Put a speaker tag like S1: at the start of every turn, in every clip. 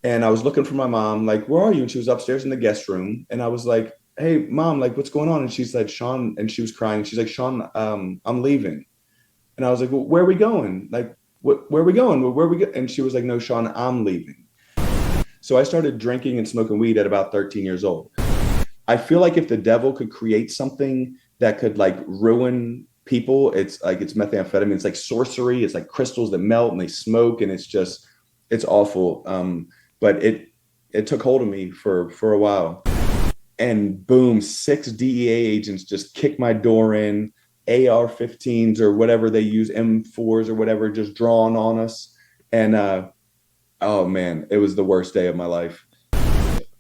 S1: And I was looking for my mom, like, where are you? And she was upstairs in the guest room. And I was like, hey, mom, like, what's going on? And she's like, Shawn, and she was crying. She's like, Shawn, I'm leaving. And I was like, well, where are we going? Like, where are we going? Where are we go? And she was like, no, Shawn, I'm leaving. So I started drinking and smoking weed at about 13 years old. I feel like if the devil could create something that could like ruin people, it's like it's methamphetamine. It's like sorcery. It's like crystals that melt and they smoke, and it's awful. But it took hold of me for a while, and boom, six DEA agents just kicked my door in, AR-15s or whatever they use, M4s or whatever, just drawn on us, and oh man, it was the worst day of my life.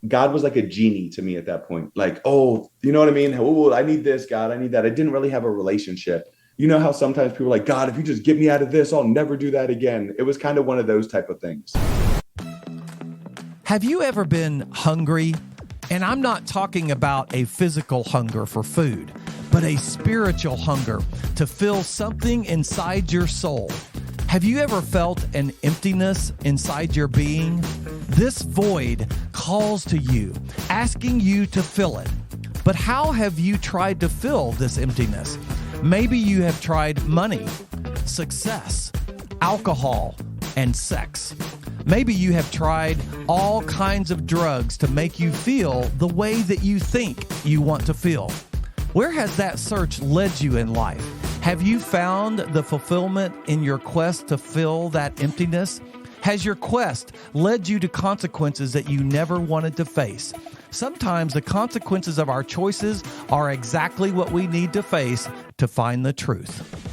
S1: God was like a genie to me at that point. Like, oh, you know what I mean? Oh, I need this, God, I need that. I didn't really have a relationship. You know how sometimes people are like, God, if you just get me out of this, I'll never do that again. It was kind of one of those type of things.
S2: Have you ever been hungry? And I'm not talking about a physical hunger for food, but a spiritual hunger to fill something inside your soul. Have you ever felt an emptiness inside your being? This void calls to you, asking you to fill it. But how have you tried to fill this emptiness? Maybe you have tried money, success, alcohol, and sex. Maybe you have tried all kinds of drugs to make you feel the way that you think you want to feel. Where has that search led you in life? Have you found the fulfillment in your quest to fill that emptiness? Has your quest led you to consequences that you never wanted to face? Sometimes the consequences of our choices are exactly what we need to face to find the truth.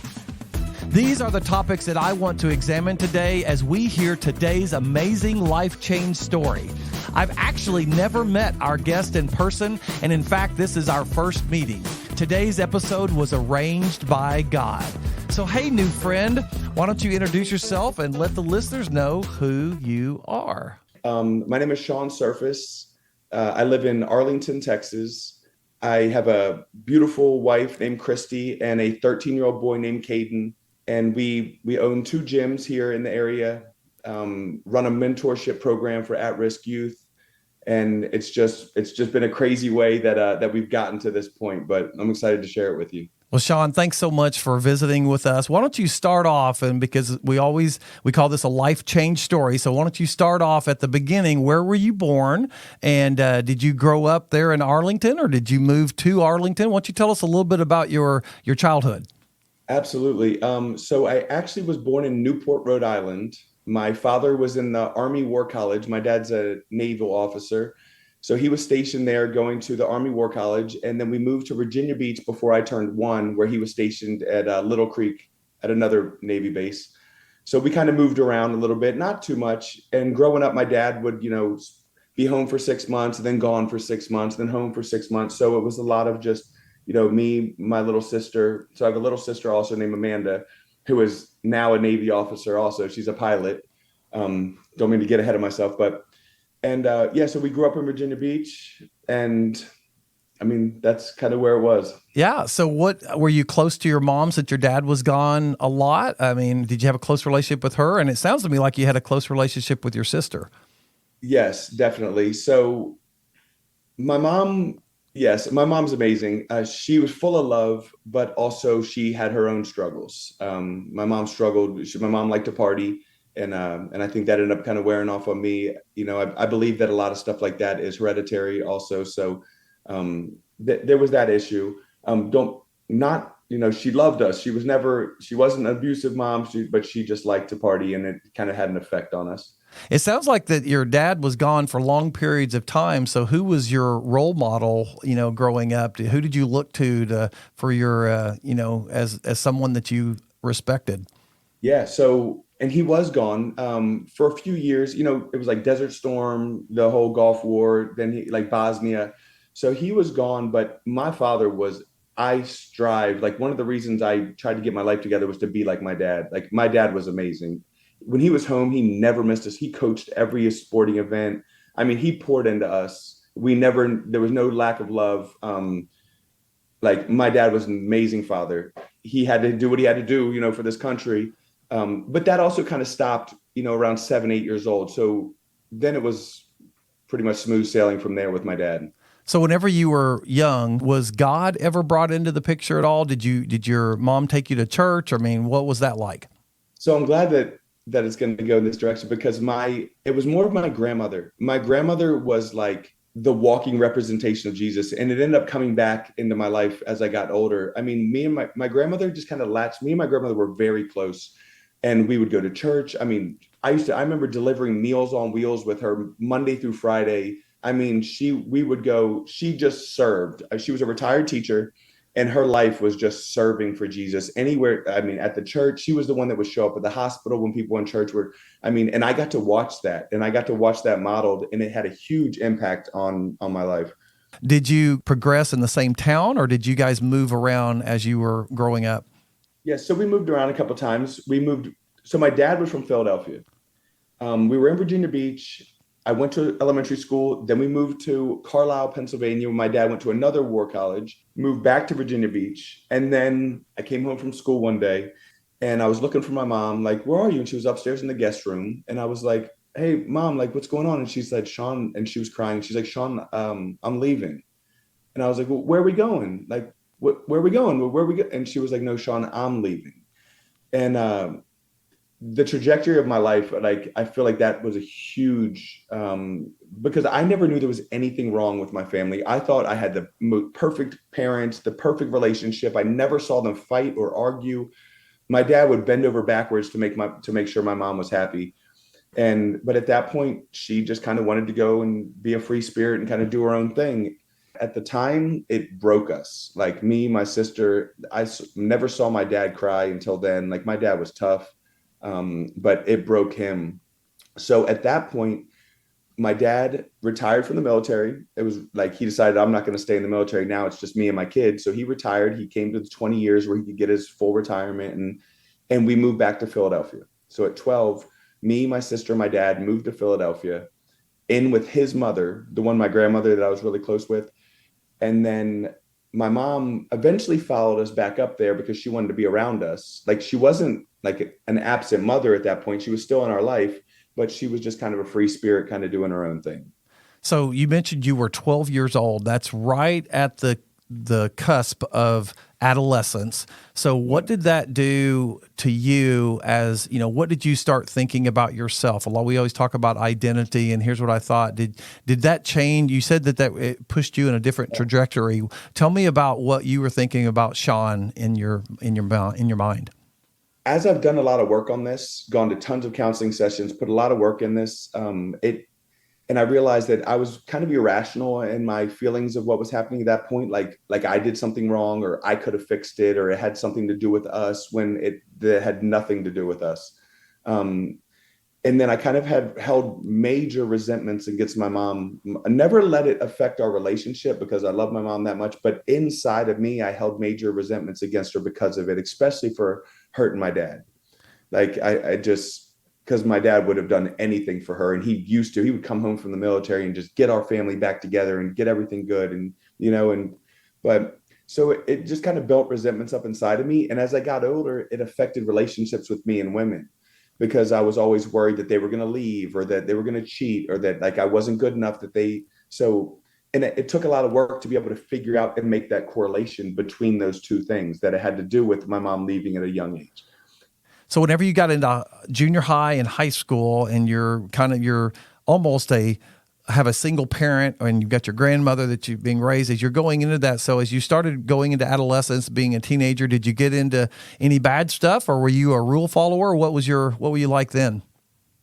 S2: These are the topics that I want to examine today as we hear today's amazing life change story. I've actually never met our guest in person, and in fact, this is our first meeting. Today's episode was arranged by God. So, hey, new friend, why don't you introduce yourself and let the listeners know who you are?
S1: My name is Shawn Surface. I live in Arlington, Texas. I have a beautiful wife named Christy and a 13-year-old boy named Caden. And we own two gyms here in the area, run a mentorship program for at-risk youth, and it's just been a crazy way that we've gotten to this point. But I'm excited to share it with you.
S2: Well, Shawn, thanks so much for visiting with us. Why don't you start off, and because we call this a life change story, so why don't you start off at the beginning? Where were you born, and did you grow up there in Arlington, or did you move to Arlington? Why don't you tell us a little bit about your childhood?
S1: Absolutely. So I actually was born in Newport, Rhode Island. My father was in the Army War College. My dad's a naval officer. So he was stationed there going to the Army War College. And then we moved to Virginia Beach before I turned one, where he was stationed at Little Creek at another Navy base. So we kind of moved around a little bit, not too much. And growing up, my dad would, be home for 6 months, then gone for 6 months, then home for 6 months. So it was a lot of just me, my little sister. So I have a little sister also named Amanda, who is now a Navy officer also. She's a pilot. Don't mean to get ahead of myself, but, and yeah, so we grew up in Virginia Beach, and I mean, that's kind of where it was.
S2: Yeah. So what, were you close to your mom since your dad was gone a lot? I mean, did you have a close relationship with her? And it sounds to me like you had a close relationship with your sister.
S1: Yes, definitely. So my mom, yes, my mom's amazing. She was full of love, but also she had her own struggles. My mom struggled. My mom liked to party, and I think that ended up kind of wearing off on me. I believe that a lot of stuff like that is hereditary, also. So there was that issue. Don't not she loved us. She wasn't an abusive mom, but she just liked to party, and it kind of had an effect on us.
S2: It sounds like that your dad was gone for long periods of time. So who was your role model, growing up? Who did you look to for your, as someone that you respected?
S1: Yeah. So, and he was gone for a few years. It was like Desert Storm, the whole Gulf War, then like Bosnia. So he was gone, but my father was. I strived. Like one of the reasons I tried to get my life together was to be like my dad. Like my dad was amazing. When he was home, he never missed us. He coached every sporting event. I mean, he poured into us. There was no lack of love. Like my dad was an amazing father. He had to do what he had to do, for this country. But that also kind of stopped, around 7, 8 years old. So then it was pretty much smooth sailing from there with my dad.
S2: So whenever you were young, was God ever brought into the picture at all? Did your mom take you to church? I mean, what was that like?
S1: So I'm glad that it's going to go in this direction because my it was more of my grandmother. My grandmother was like the walking representation of Jesus, and it ended up coming back into my life as I got older. I mean, me and my grandmother just kind of latched. Me and my grandmother were very close, and we would go to church. I mean, I remember delivering Meals on Wheels with her Monday through Friday. I mean, we would go. She just served. She was a retired teacher, and her life was just serving for Jesus anywhere. I mean, at the church, she was the one that would show up at the hospital when people in church were. I mean, and I got to watch that, and I got to watch that modeled, and it had a huge impact on my life.
S2: Did you progress in the same town, or did you guys move around as you were growing up?
S1: Yeah, so we moved around a couple of times. We moved. So my dad was from Philadelphia. We were in Virginia Beach. I went to elementary school. Then we moved to Carlisle, Pennsylvania. My dad went to another war college, moved back to Virginia Beach. And then I came home from school one day and I was looking for my mom, like, where are you? And she was upstairs in the guest room. And I was like, hey, mom, like, what's going on? And she said, Shawn, and she was crying. She's like, Shawn, I'm leaving. And I was like, well, where are we going? Like, where are we going? Where are we go? And she was like, no, Shawn, I'm leaving. And the trajectory of my life, like I feel like that was a huge because I never knew there was anything wrong with my family. I thought I had the perfect parents, the perfect relationship. I never saw them fight or argue. My dad would bend over backwards to make sure my mom was happy. And but at that point, she just kind of wanted to go and be a free spirit and kind of do her own thing. At the time, it broke us. Like me, my sister, never saw my dad cry until then. Like my dad was tough, but it broke him. So at that point, my dad retired from the military. It was like he decided I'm not going to stay in the military now. It's just me and my kids. So he retired. He came to the 20 years where he could get his full retirement, and we moved back to Philadelphia. So at 12, me, my sister, my dad moved to Philadelphia in with his mother, the one my grandmother that I was really close with, and then my mom eventually followed us back up there because she wanted to be around us. Like she wasn't like an absent mother at that point. She was still in our life, but she was just kind of a free spirit, kind of doing her own thing.
S2: So you mentioned you were 12 years old. That's right at the cusp of adolescence. So what did that do to you as, what did you start thinking about yourself? We always talk about identity and here's what I thought. Did that change? You said that it pushed you in a different trajectory. Tell me about what you were thinking about Shawn in your mind.
S1: As I've done a lot of work on this, gone to tons of counseling sessions, put a lot of work in this, and I realized that I was kind of irrational in my feelings of what was happening at that point. Like I did something wrong, or I could have fixed it, or it had something to do with us when it had nothing to do with us. And then I kind of had held major resentments against my mom. I never let it affect our relationship because I love my mom that much. But inside of me, I held major resentments against her because of it, especially for hurting my dad. Like I just, because my dad would have done anything for her, and he would come home from the military and just get our family back together and get everything good. But so it just kind of built resentments up inside of me. And as I got older, it affected relationships with me and women because I was always worried that they were going to leave or that they were going to cheat or that like I wasn't good enough and it took a lot of work to be able to figure out and make that correlation between those two things that it had to do with my mom leaving at a young age.
S2: So whenever you got into junior high and high school and you're almost have a single parent and you've got your grandmother that you're being raised as you're going into that. So as you started going into adolescence, being a teenager, did you get into any bad stuff or were you a rule follower? What were you like then?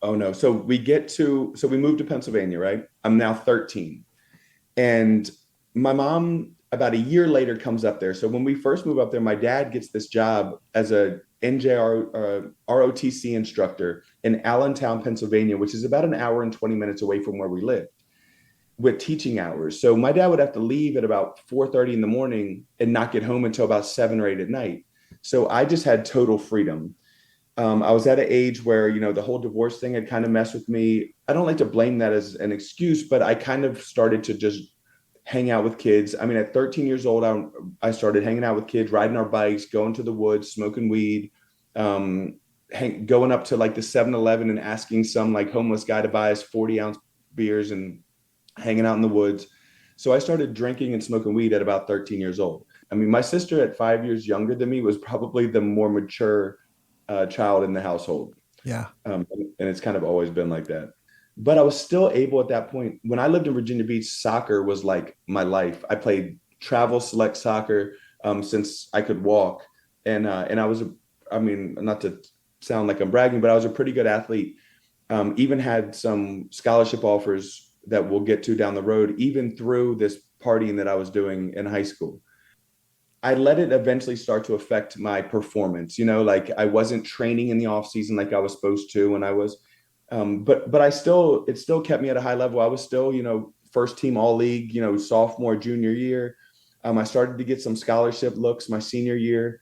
S1: Oh no. So we moved to Pennsylvania, right? I'm now 13. And my mom about a year later comes up there. So when we first move up there, my dad gets this job as a NJR ROTC instructor in Allentown, Pennsylvania, which is about an hour and 20 minutes away from where we live with teaching hours. So my dad would have to leave at about 4:30 in the morning and not get home until about 7 or 8 at night. So I just had total freedom. I was at an age where, the whole divorce thing had kind of messed with me. I don't like to blame that as an excuse, but I kind of started to just hang out with kids. I mean, at 13 years old, I started hanging out with kids, riding our bikes, going to the woods, smoking weed, going up to like the 7-Eleven and asking some like homeless guy to buy us 40-ounce beers and hanging out in the woods. So I started drinking and smoking weed at about 13 years old. I mean, my sister at 5 years younger than me was probably the more mature child in the household.
S2: Yeah.
S1: And it's kind of always been like that. But I was still able at that point. When I lived in Virginia Beach, soccer was like my life. I played travel select soccer since I could walk, and I was, I mean, not to sound like I'm bragging, but I was a pretty good athlete. Even had some scholarship offers that we'll get to down the road, even through this partying that I was doing in high school. I let it eventually start to affect my performance. You know, like I wasn't training in the off season like I was supposed to when I was, but I still, it still kept me at a high level. I was still, you know, first team all league, you know, sophomore, junior year. I started to get some scholarship looks my senior year.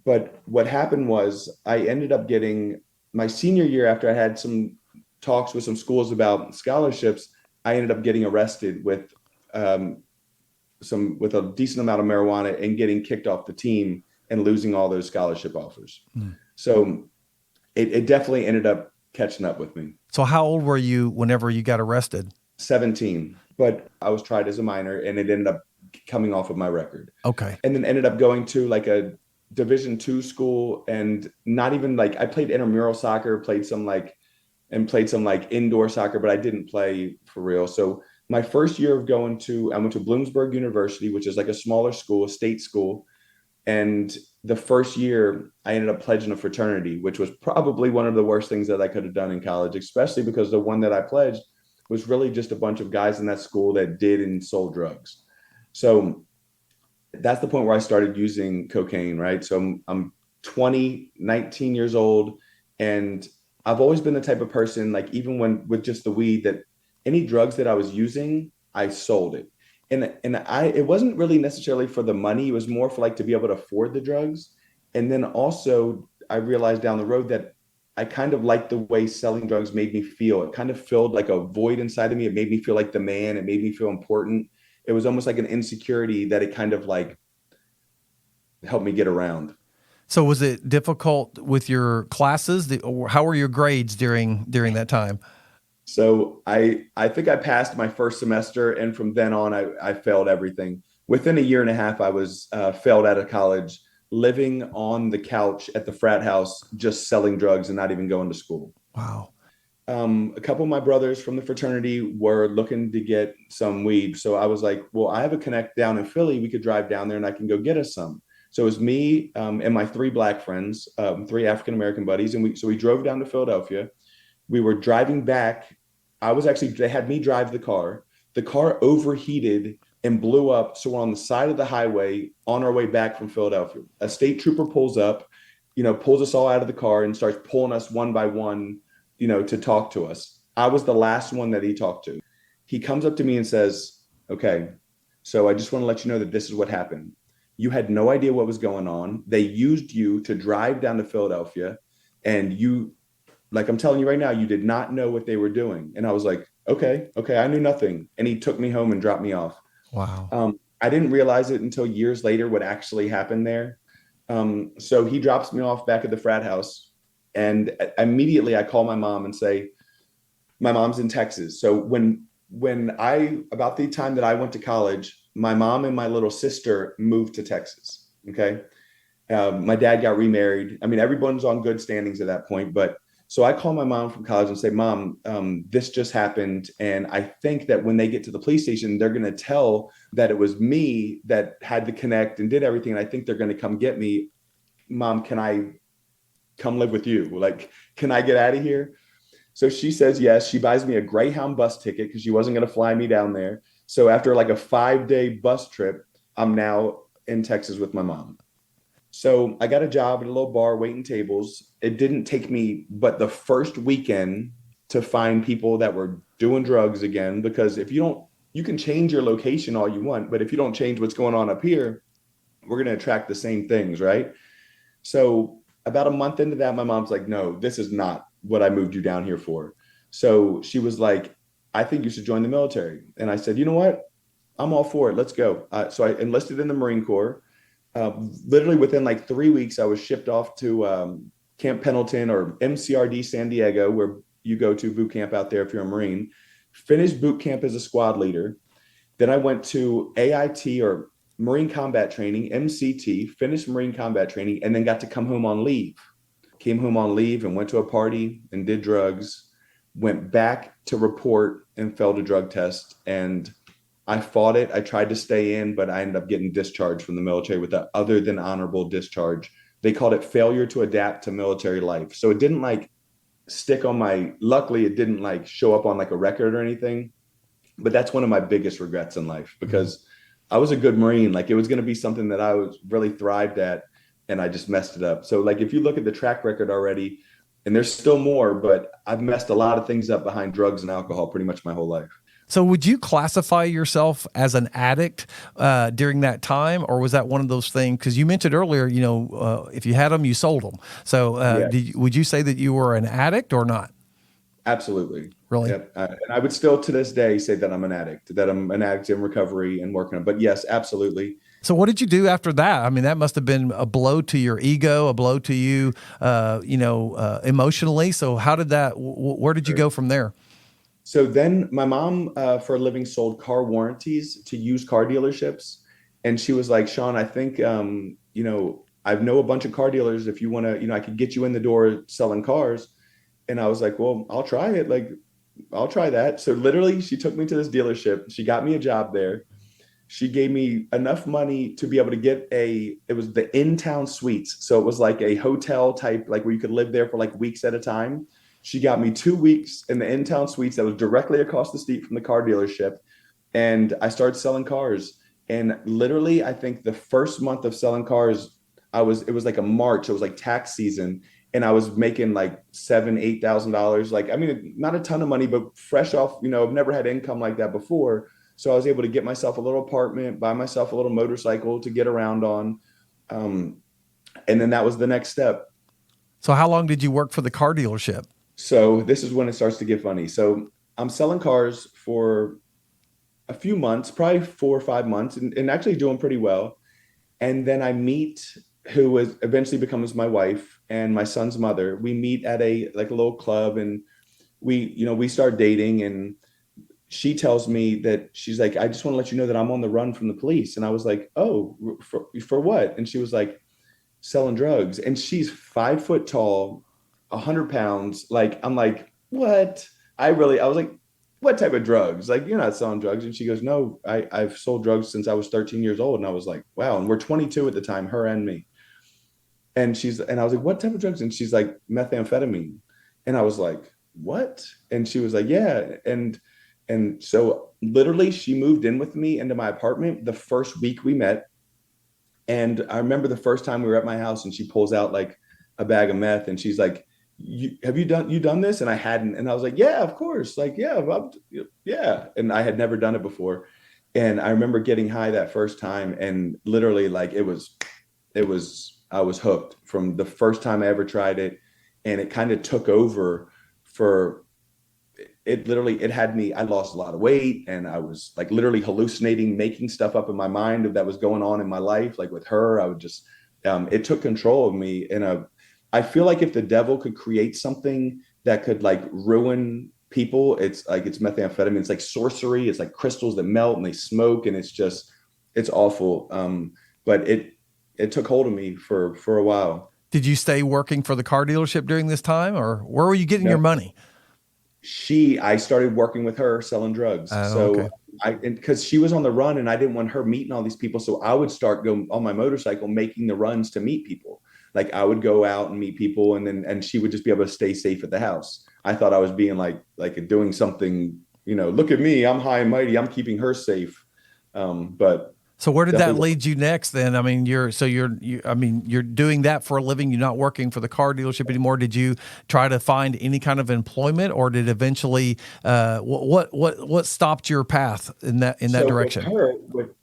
S1: But what happened was I ended up getting my senior year after I had some talks with some schools about scholarships. I ended up getting arrested um, with a decent amount of marijuana and getting kicked off the team and losing all those scholarship offers.
S2: Mm.
S1: So it definitely ended up catching up with me.
S2: So how old were you whenever you got arrested?
S1: 17, but I was tried as a minor and it ended up coming off of my record.
S2: Okay.
S1: And then ended up going to like a Division II school, and not even like, I played intramural soccer, played some like indoor soccer, but I didn't play for real. So my first year of I went to Bloomsburg University, which is like a smaller school, a state school. And the first year I ended up pledging a fraternity, which was probably one of the worst things that I could have done in college, especially because the one that I pledged was really just a bunch of guys in that school that did and sold drugs. So that's the point where I started using cocaine, right? So I'm 20, 19 years old. And I've always been the type of person, like even when with just the weed, that any drugs that I was using, I sold it. It wasn't really necessarily for the money. It was more for like to be able to afford the drugs. And then also I realized down the road that I kind of liked the way selling drugs made me feel. It kind of filled like a void inside of me. It made me feel like the man. It made me feel important. It was almost like an insecurity that it kind of like helped me get around.
S2: So was it difficult with your classes? Or how were your grades during that time?
S1: So I think I passed my first semester, and from then on, I failed everything. Within a year and a half, I was failed out of college, living on the couch at the frat house, just selling drugs and not even going to school.
S2: Wow.
S1: A couple of my brothers from the fraternity were looking to get some weed. So I was like, well, I have a connect down in Philly. We could drive down there and I can go get us some. So it was me and my three black friends, three African American buddies. And we drove down to Philadelphia. We were driving back. They had me drive the car. The car overheated and blew up. So we're on the side of the highway on our way back from Philadelphia. A state trooper pulls up, pulls us all out of the car and starts pulling us one by one, to talk to us. I was the last one that he talked to. He comes up to me and says, okay, so I just want to let you know that this is what happened. You had no idea what was going on. They used you to drive down to Philadelphia, and like I'm telling you right now, you did not know what they were doing. And I was like, okay, I knew nothing. And he took me home and dropped me off.
S2: Wow.
S1: I didn't realize it until years later what actually happened there. So he drops me off back at the frat house. And immediately I call my mom and say, my mom's in Texas. So about the time that I went to college, my mom and my little sister moved to Texas. Okay. My dad got remarried. I mean, everyone's on good standings at that point, but so I call my mom from college and say, Mom, this just happened. And I think that when they get to the police station, they're going to tell that it was me that had to connect and did everything. And I think they're going to come get me. Mom, can I come live with you? Like, can I get out of here? So she says yes. She buys me a Greyhound bus ticket because she wasn't going to fly me down there. So after like a 5-day bus trip, I'm now in Texas with my mom. So I got a job at a little bar waiting tables. It didn't take me but the first weekend to find people that were doing drugs again, because you can change your location all you want, but if you don't change what's going on up here, we're going to attract the same things, right? So about a month into that, my mom's like, no, this is not what I moved you down here for. So she was like, I think you should join the military. And I said, you know what? I'm all for it. Let's go. So I enlisted in the Marine Corps. Literally within like 3 weeks, I was shipped off to Camp Pendleton or MCRD San Diego, where you go to boot camp out there if you're a Marine. Finished boot camp as a squad leader. Then I went to AIT or Marine Combat Training, MCT, finished Marine Combat Training, and then got to come home on leave. Came home on leave and went to a party and did drugs, went back to report and failed a drug test. And I fought it. I tried to stay in, but I ended up getting discharged from the military with an other than honorable discharge. They called it failure to adapt to military life. So it didn't like stick on my, luckily, it didn't like show up on like a record or anything. But that's one of my biggest regrets in life because I was a good Marine. Like it was going to be something that I was really thrived at and I just messed it up. So like if you look at the track record already, and there's still more, but I've messed a lot of things up behind drugs and alcohol pretty much my whole life.
S2: So would you classify yourself as an addict during that time, or was that one of those things? Because you mentioned earlier, if you had them, you sold them. So
S1: Yeah,
S2: would you say that you were an addict or not?
S1: absolutely.
S2: Really?
S1: Yep. And I would still to this day say that I'm an addict, that I'm an addict in recovery and working on. But yes, absolutely.
S2: So what did you do after that? I mean, that must have been a blow to your ego, a blow to you, emotionally. So how did that? Where did you go from there?
S1: So then my mom, for a living, sold car warranties to used car dealerships. And she was like, Shawn, I think, I know a bunch of car dealers. If you want to, I could get you in the door selling cars. And I was like, well, I'll try it. Like, I'll try that. So literally she took me to this dealership. She got me a job there. She gave me enough money to be able to get it was the in-town suites. So it was like a hotel type, like where you could live there for like weeks at a time. She got me 2 weeks in the in-town suites that was directly across the street from the car dealership. And I started selling cars. And literally, I think the first month of selling cars, it was like a March, it was like tax season. And I was making like $7,000, $8,000. Like, I mean, not a ton of money, but fresh off, I've never had income like that before. So I was able to get myself a little apartment, buy myself a little motorcycle to get around on. Um, and then that was the next step.
S2: So how long did you work for the car dealership?
S1: So this is when it starts to get funny. So I'm selling cars for a few months, probably 4 or 5 months, and actually doing pretty well. And then I meet who was eventually becomes my wife and my son's mother. We meet at a little club, and we start dating. And she tells me that she's like, I just want to let you know that I'm on the run from the police. And I was like, oh, for what? And she was like, selling drugs. And she's 5 foot tall, 100 pounds. Like, I'm like, what? I was like, what type of drugs? Like, you're not selling drugs. And she goes, no, I've sold drugs since I was 13 years old. And I was like, wow. And we're 22 at the time, her and me. And I was like, what type of drugs? And she's like, methamphetamine. And I was like, what? And she was like, yeah. And so literally she moved in with me into my apartment the first week we met. And I remember the first time we were at my house and she pulls out like a bag of meth and she's like, have you done this? And I hadn't. And I was like, yeah, of course. Like, yeah, yeah. And I had never done it before. And I remember getting high that first time and literally like I was hooked from the first time I ever tried it. And it kind of took over for it had me. I lost a lot of weight and I was like literally hallucinating, making stuff up in my mind that was going on in my life. Like with her, I would just, it took control of me. I feel like if the devil could create something that could like ruin people, it's like, it's methamphetamine. It's like sorcery. It's like crystals that melt and they smoke and it's awful. But it took hold of me for a while.
S2: Did you stay working for the car dealership during this time, or where were you getting your
S1: No,
S2: money?
S1: I started working with her selling drugs.
S2: Oh,
S1: So
S2: okay.
S1: because she was on the run and I didn't want her meeting all these people. So I would start going on my motorcycle, making the runs to meet people. Like I would go out and meet people and she would just be able to stay safe at the house. I thought I was being like doing something, look at me, I'm high and mighty. I'm keeping her safe. But
S2: So where did that
S1: definitely.
S2: lead you next then? I mean, you're doing that for a living. You're not working for the car dealership anymore. Did you try to find any kind of employment, or did eventually what stopped your path in that
S1: So with
S2: direction?
S1: her,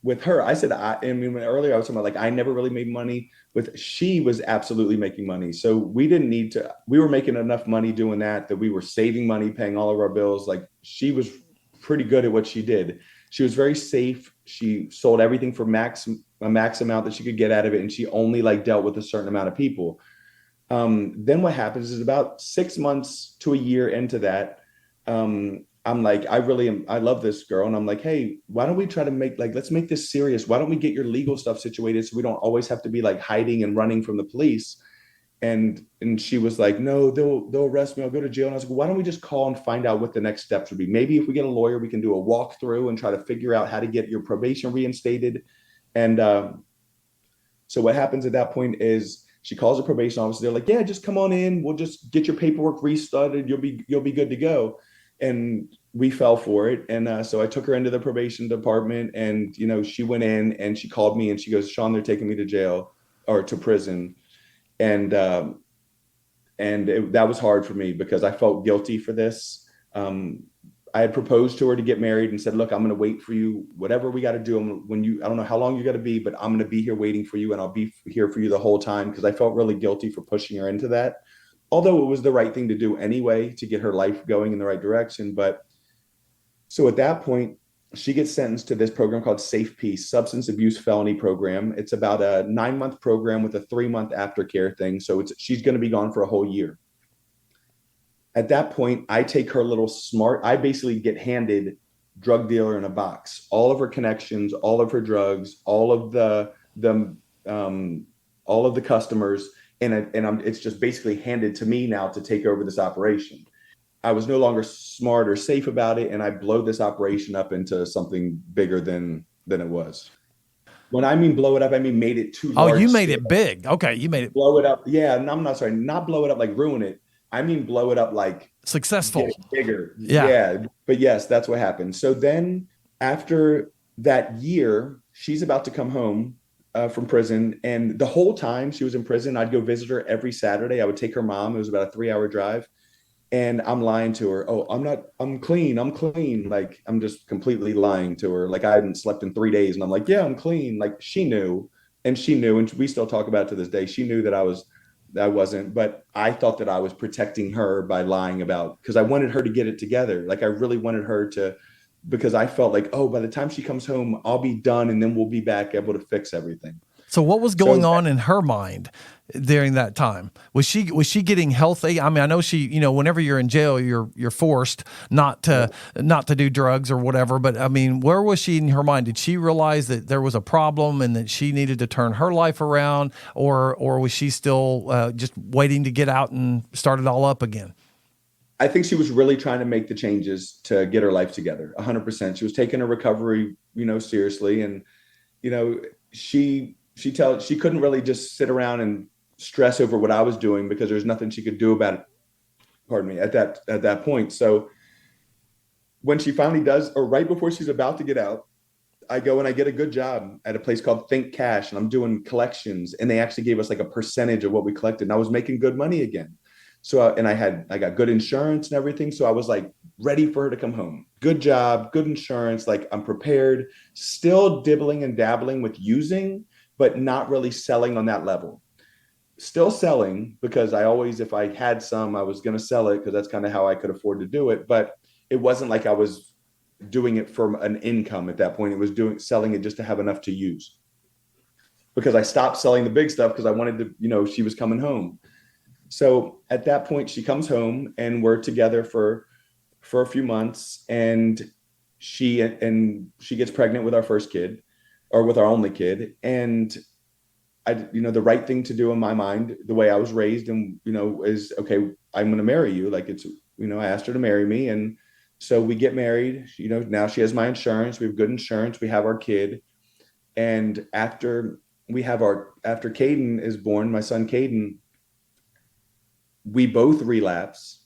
S1: with her, I mean, when earlier I was talking about like I never really made money. She was absolutely making money. So we didn't need to. We were making enough money doing that we were saving money, paying all of our bills. Like she was pretty good at what she did. She was very safe. She sold everything for a max amount that she could get out of it, and she only like dealt with a certain amount of people. Then what happens is about 6 months to a year into that, I'm like, I really am, I love this girl. And I'm like, hey, why don't we try to make like, let's make this serious. Why don't we get your legal stuff situated so we don't always have to be like hiding and running from the police? And she was like, no, they'll arrest me. I'll go to jail. And I was like, why don't we just call and find out what the next steps would be? Maybe if we get a lawyer, we can do a walkthrough and try to figure out how to get your probation reinstated. And so what happens at that point is she calls the probation officer. They're like, yeah, just come on in. We'll just get your paperwork restarted. You'll be good to go. And we fell for it. And so I took her into the probation department, and she went in and she called me and she goes, Shawn, they're taking me to jail or to prison. And that was hard for me because I felt guilty for this. I had proposed to her to get married and said, look, I'm going to wait for you, whatever we got to do. I don't know how long you got to be, but I'm going to be here waiting for you. And I'll be here for you the whole time. Cause I felt really guilty for pushing her into that. Although it was the right thing to do anyway, to get her life going in the right direction. But so at that point, she gets sentenced to this program called Safe Peace, substance abuse felony program. It's about a 9-month program with a 3-month aftercare thing. So she's going to be gone for a whole year. At that point, I take her little smart. I basically get handed drug dealer in a box, all of her connections, all of her drugs, all of the customers, it's just basically handed to me now to take over this operation. I was no longer smart or safe about it, and I blow this operation up into something bigger than it was. When I mean blow it up, I mean made it too
S2: Oh,
S1: large
S2: you made
S1: scale.
S2: it big. Okay, you made it
S1: Blow it up. Yeah, and I'm not sorry, not blow it up like ruin it. I mean blow it up like get
S2: successful.
S1: it bigger.
S2: Yeah.
S1: Yeah. But yes, that's what happened. So then after that year, she's about to come home from prison. And the whole time she was in prison, I'd go visit her every Saturday. I would take her mom. It was about a 3-hour drive. And I'm lying to her. Oh, I'm not, I'm clean. I'm clean. Like, I'm just completely lying to her. Like, I hadn't slept in 3 days. And I'm like, yeah, I'm clean. Like, she knew. And she knew. And we still talk about it to this day. She knew that I wasn't, but I thought that I was protecting her by lying about, because I wanted her to get it together. Like, I really wanted her to, because I felt like, oh, by the time she comes home, I'll be done and then we'll be back able to fix everything.
S2: So what was going
S1: So
S2: on in her mind during that time? Was she getting healthy? I mean, I know whenever you're in jail, you're forced not to do drugs or whatever. But I mean, where was she in her mind? Did she realize that there was a problem and that she needed to turn her life around, or was she still just waiting to get out and start it all up again?
S1: I think she was really trying to make the changes to get her life together. 100%. She was taking her recovery, seriously. And, you know, she couldn't really just sit around and stress over what I was doing because there's nothing she could do about it. Pardon me, at that point. So when she finally does, or right before she's about to get out, I go and I get a good job at a place called Think Cash, and I'm doing collections, and they actually gave us like a percentage of what we collected, and I was making good money again. So and I got good insurance and everything, so I was like ready for her to come home. Good job, good insurance, like I'm prepared. Still dibbling and dabbling with using, but not really selling on that level. Still selling because I always, if I had some, I was going to sell it because that's kind of how I could afford to do it. But it wasn't like I was doing it for an income at that point. It was selling it just to have enough to use, because I stopped selling the big stuff because I wanted to, she was coming home. So at that point, she comes home and we're together for a few months, and she gets pregnant with our first kid, or with our only kid. And the right thing to do in my mind, the way I was raised, and is, okay, I'm going to marry you. Like, it's, I asked her to marry me, and so we get married. Now she has my insurance. We have good insurance. We have our kid, and after Caden is born, my son Caden, we both relapse,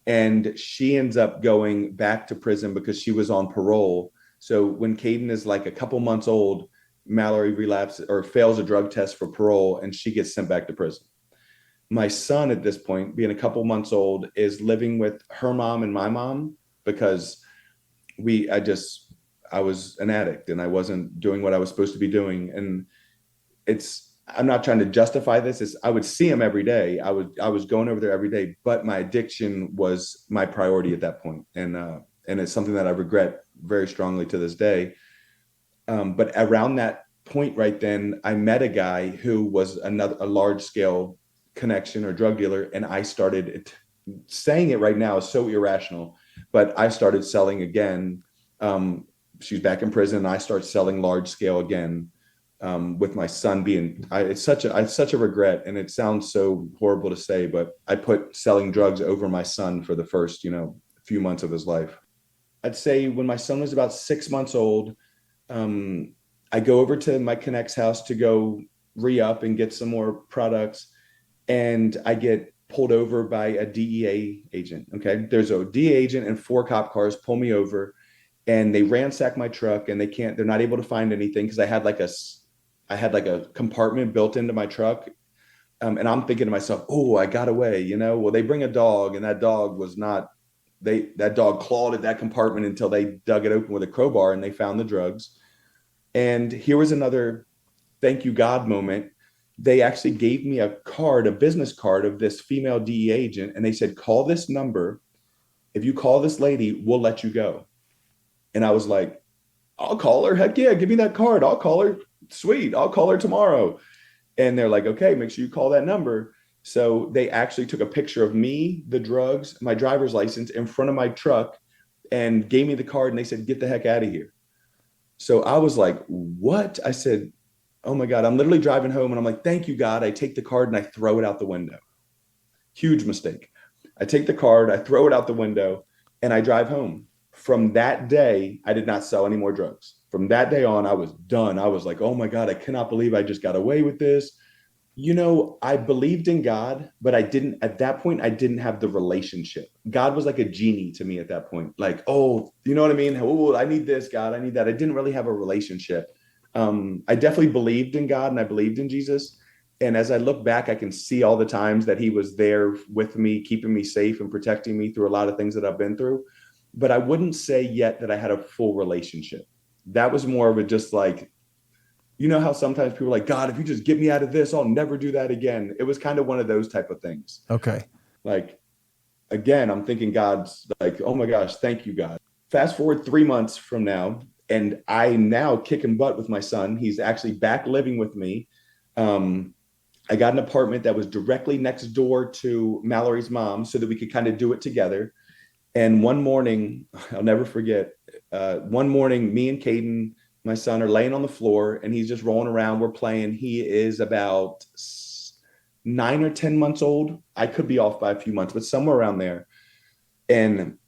S1: and she ends up going back to prison because she was on parole. So when Caden is like a couple months old, Mallory relapses or fails a drug test for parole, and she gets sent back to prison. My son, at this point, being a couple months old, is living with her mom and my mom because I was an addict and I wasn't doing what I was supposed to be doing. And I'm not trying to justify this. I would see him every day. I was going over there every day, but my addiction was my priority at that point. And it's something that I regret very strongly to this day. But around that point right then, I met a guy who was a large scale connection or drug dealer, and I started saying it right now is so irrational, but I started selling again. She's back in prison, and I start selling large scale again. With my son being, it's such a regret, and it sounds so horrible to say, but I put selling drugs over my son for the first, few months of his life. I'd say when my son was about 6 months old, um, I go over to my connect's house to go re-up and get some more products, and I get pulled over by a DEA agent. Okay, there's a DEA agent and four cop cars pull me over, and they ransack my truck, and they're not able to find anything because I had like a compartment built into my truck. And I'm thinking to myself, oh, I got away, Well, they bring a dog, and that dog was not, that dog clawed at that compartment until they dug it open with a crowbar and they found the drugs. And here was another thank you, God moment. They actually gave me a business card of this female DEA agent, and they said, call this number. If you call this lady, we'll let you go. And I was like, I'll call her. Heck yeah, give me that card. I'll call her. Sweet. I'll call her tomorrow. And they're like, okay, make sure you call that number. So they actually took a picture of me, the drugs, my driver's license in front of my truck, and gave me the card. And they said, get the heck out of here. So I was like, what? I said, oh my God, I'm literally driving home, and I'm like, thank you, God. I take the card and I throw it out the window. Huge mistake. I take the card, I throw it out the window, and I drive home. From that day, I did not sell any more drugs. From that day on, I was done. I was like, oh my God, I cannot believe I just got away with this. I believed in God, but at that point, I didn't have the relationship. God was like a genie to me at that point. Like, oh, you know what I mean? Oh, I need this, God, I need that. I didn't really have a relationship. I definitely believed in God, and I believed in Jesus. And as I look back, I can see all the times that he was there with me, keeping me safe and protecting me through a lot of things that I've been through. But I wouldn't say yet that I had a full relationship. That was more of a just like, how sometimes people are like, God, if you just get me out of this, I'll never do that again. It was kind of one of those type of things.
S2: Okay.
S1: Like, again, I'm thinking God's like, oh my gosh, thank you, God. Fast forward 3 months from now, and I now kicking butt with my son. He's actually back living with me. I got an apartment that was directly next door to Mallory's mom so that we could kind of do it together. And one morning, I'll never forget, one morning, me and Caden, my son, are laying on the floor, and he's just rolling around. We're playing. He is about 9 or 10 months old. I could be off by a few months, but somewhere around there. And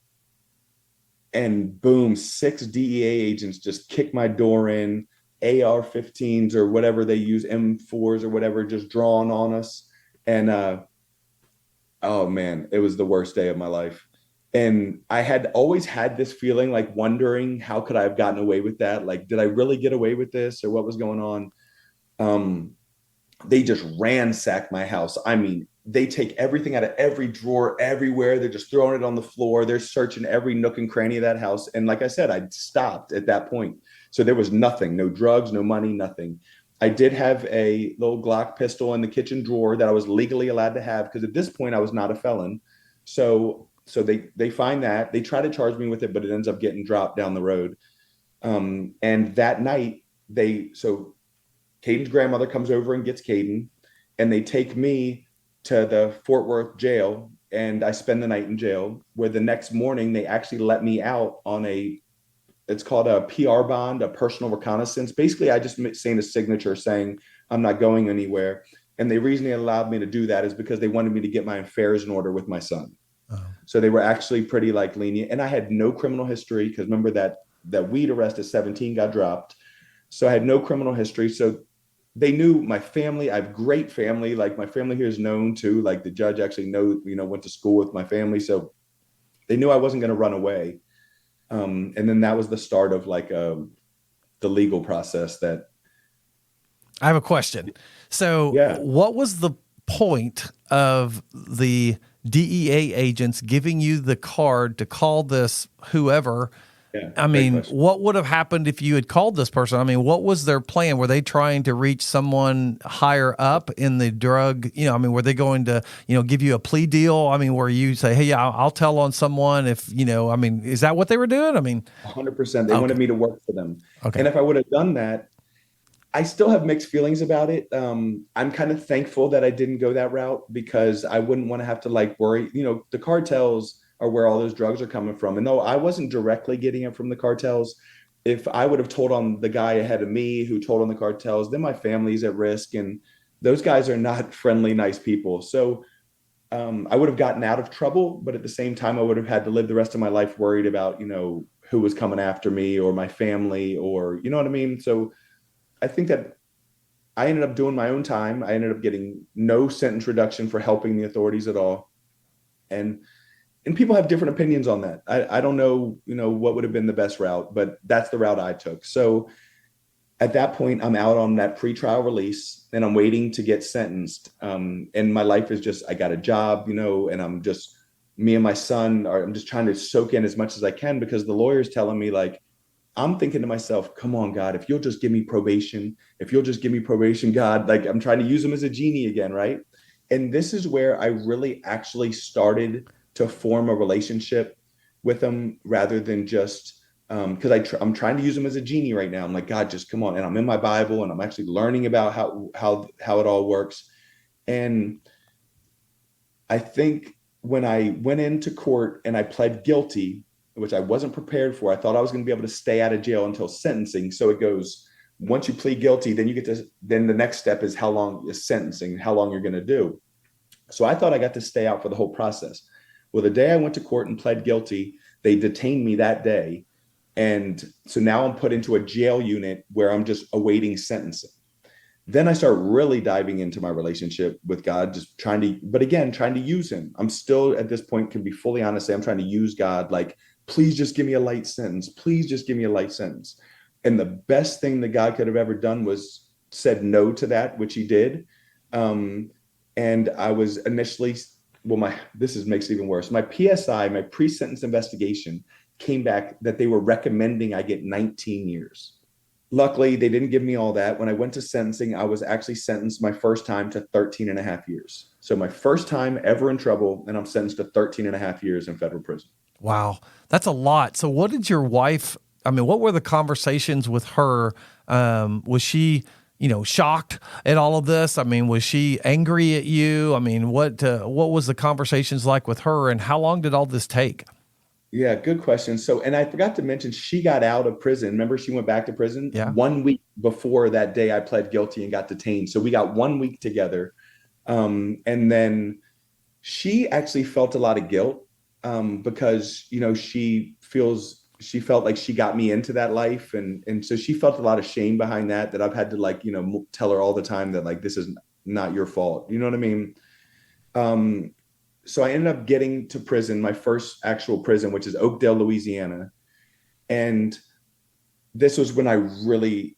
S1: boom, 6 DEA agents just kick my door in, AR-15s or whatever they use, M4s or whatever, just drawn on us. And oh man, it was the worst day of my life. And I had always had this feeling, like wondering how could I have gotten away with that? Like, did I really get away with this, or what was going on? They just ransacked my house. I mean, they take everything out of every drawer, everywhere. They're just throwing it on the floor. They're searching every nook and cranny of that house. And like I said, I stopped at that point. So there was nothing, no drugs, no money, nothing. I did have a little Glock pistol in the kitchen drawer that I was legally allowed to have, because at this point I was not a felon. So they find that, they try to charge me with it, but it ends up getting dropped down the road. And that night, Caden's grandmother comes over and gets Caden, and they take me to the Fort Worth jail, and I spend the night in jail, where the next morning they actually let me out on it's called a PR bond, a personal reconnaissance. Basically, I just signed a signature saying I'm not going anywhere. And the reason they allowed me to do that is because they wanted me to get my affairs in order with my son. Oh. So they were actually pretty lenient. And I had no criminal history, because remember that weed arrest at 17 got dropped. So I had no criminal history. So they knew my family. I have great family. Like, my family here is known too. Like, the judge actually went to school with my family. So they knew I wasn't going to run away. And then that was the start of the legal process. That
S2: I have a question. So yeah. What was the point of the DEA agents giving you the card to call this whoever? Yeah, I mean, what would have happened if you had called this person? I mean, what was their plan? Were they trying to reach someone higher up in the drug? Were they going to, give you a plea deal? I mean, where you say, hey, I'll tell on someone if, is that what they were doing? I mean,
S1: 100%. They wanted me to work for them. Okay. And if I would have done that, I still have mixed feelings about it. I'm kind of thankful that I didn't go that route because I wouldn't want to have to like worry. The cartels are where all those drugs are coming from. And though I wasn't directly getting it from the cartels, if I would have told on the guy ahead of me who told on the cartels, then my family's at risk. And those guys are not friendly, nice people. So I would have gotten out of trouble, but at the same time, I would have had to live the rest of my life worried about, who was coming after me or my family or, you know what I mean? So I think that I ended up doing my own time. I ended up getting no sentence reduction for helping the authorities at all. And people have different opinions on that. I don't know, what would have been the best route, but that's the route I took. So at that point, I'm out on that pretrial release and I'm waiting to get sentenced. And my life is just, I got a job, and me and my son I'm just trying to soak in as much as I can because the lawyer's telling me like, I'm thinking to myself, come on, God, if you'll just give me probation, God, like I'm trying to use him as a genie again, right? And this is where I really actually started to form a relationship with him rather than just because I'm trying to use him as a genie right now. I'm like, God, just come on. And I'm in my Bible and I'm actually learning about how it all works. And I think when I went into court and I pled guilty, which I wasn't prepared for. I thought I was going to be able to stay out of jail until sentencing. So it goes, once you plead guilty, then the next step is how long is sentencing, how long you're going to do. So I thought I got to stay out for the whole process. Well, the day I went to court and pled guilty, they detained me that day. And so now I'm put into a jail unit where I'm just awaiting sentencing. Then I start really diving into my relationship with God, just trying to use him. I'm still at this point, can be fully honest, say I'm trying to use God, like, please just give me a light sentence. Please just give me a light sentence. And the best thing that God could have ever done was said no to that, which he did. And I was initially, makes it even worse. My PSI, my pre-sentence investigation came back that they were recommending I get 19 years. Luckily, they didn't give me all that. When I went to sentencing, I was actually sentenced my first time to 13 and a half years. So my first time ever in trouble, and I'm sentenced to 13 and a half years in federal prison.
S2: Wow, that's a lot. So what did your wife, what were the conversations with her? Was she, shocked at all of this? Was she angry at you? What was the conversations like with her and how long did all this take?
S1: Yeah, good question. So, and I forgot to mention, she got out of prison. Remember, she went back to prison
S2: Yeah.
S1: 1 week before that day I pled guilty and got detained. So we got 1 week together. And then she actually felt a lot of guilt because, she felt like she got me into that life. And so she felt a lot of shame behind that I've had to tell her all the time that like, this is not your fault. You know what I mean? So I ended up getting to prison, my first actual prison, which is Oakdale, Louisiana. And this was when I really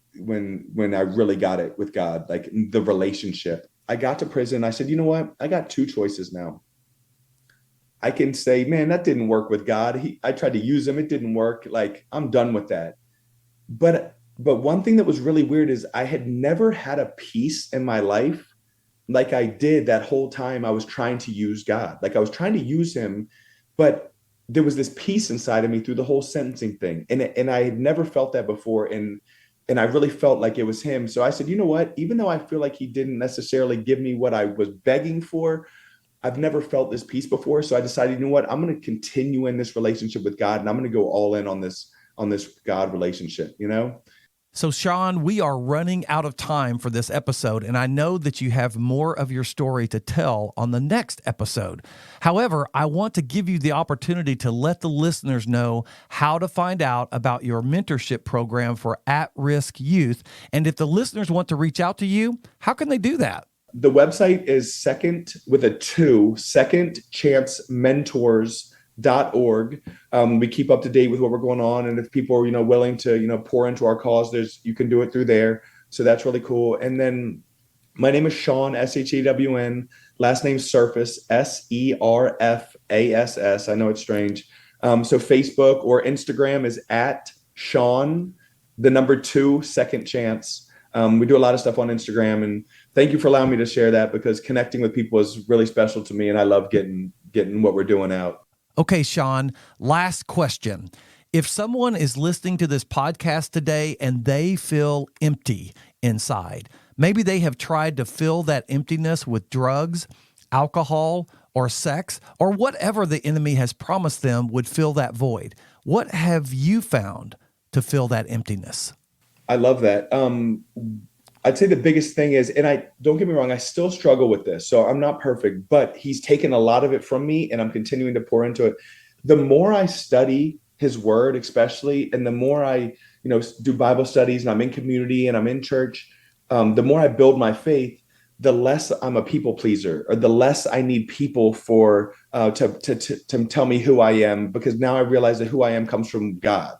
S1: got it with God, like the relationship. I got to prison. I said, you know what? I got two choices now. I can say, man, that didn't work with God. I tried to use him. It didn't work. Like, I'm done with that. But one thing that was really weird is I had never had a peace in my life like I did that whole time I was trying to use God. Like I was trying to use him, but there was this peace inside of me through the whole sentencing thing. And I had never felt that before. And I really felt like it was him. So I said, you know what? Even though I feel like he didn't necessarily give me what I was begging for, I've never felt this peace before. So I decided, you know what? I'm going to continue in this relationship with God and I'm going to go all in on this God relationship,
S2: So, Shawn, we are running out of time for this episode, and I know that you have more of your story to tell on the next episode. However, I want to give you the opportunity to let the listeners know how to find out about your mentorship program for at-risk youth. And if the listeners want to reach out to you, how can they do that?
S1: The website is secondchancemентors.org. We keep up to date with what we're going on. And if people are, willing to, pour into our cause, you can do it through there. So that's really cool. And then my name is Shawn, Shawn, last name Surface, Serfass. I know it's strange. So Facebook or Instagram is at Shawn, the number 2, Second Chance. We do a lot of stuff on Instagram, and thank you for allowing me to share that because connecting with people is really special to me. And I love getting what we're doing out.
S2: Okay, Shawn, last question. If someone is listening to this podcast today and they feel empty inside. Maybe they have tried to fill that emptiness with drugs, alcohol, or sex, or whatever the enemy has promised them would fill that void. What have you found to fill that emptiness?
S1: I love that. I'd say the biggest thing is, and I don't get me wrong, I still struggle with this. So I'm not perfect, but he's taken a lot of it from me and I'm continuing to pour into it. The more I study his word, especially, and the more I, do Bible studies and I'm in community and I'm in church, the more I build my faith, the less I'm a people pleaser, or the less I need people for to tell me who I am, because now I realize that who I am comes from God.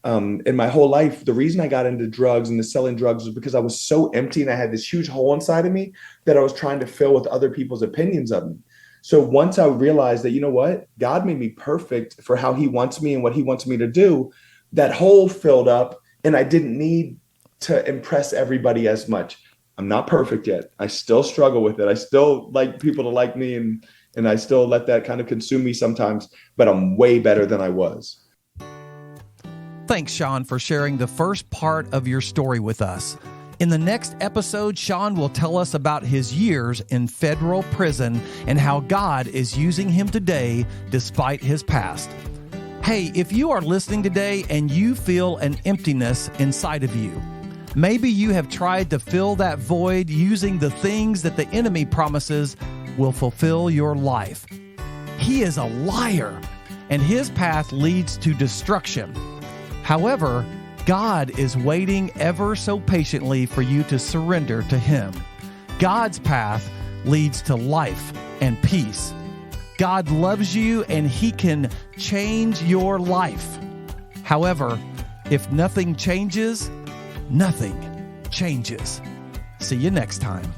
S1: In my whole life, the reason I got into drugs and the selling drugs was because I was so empty and I had this huge hole inside of me that I was trying to fill with other people's opinions of me. So once I realized that, you know what, God made me perfect for how he wants me and what he wants me to do, that hole filled up and I didn't need to impress everybody as much. I'm not perfect yet. I still struggle with it. I still like people to like me and I still let that kind of consume me sometimes, but I'm way better than I was.
S2: Thanks, Shawn, for sharing the first part of your story with us. In the next episode, Shawn will tell us about his years in federal prison and how God is using him today despite his past. Hey, if you are listening today and you feel an emptiness inside of you, maybe you have tried to fill that void using the things that the enemy promises will fulfill your life. He is a liar, and his path leads to destruction. However, God is waiting ever so patiently for you to surrender to him. God's path leads to life and peace. God loves you and he can change your life. However, if nothing changes, nothing changes. See you next time.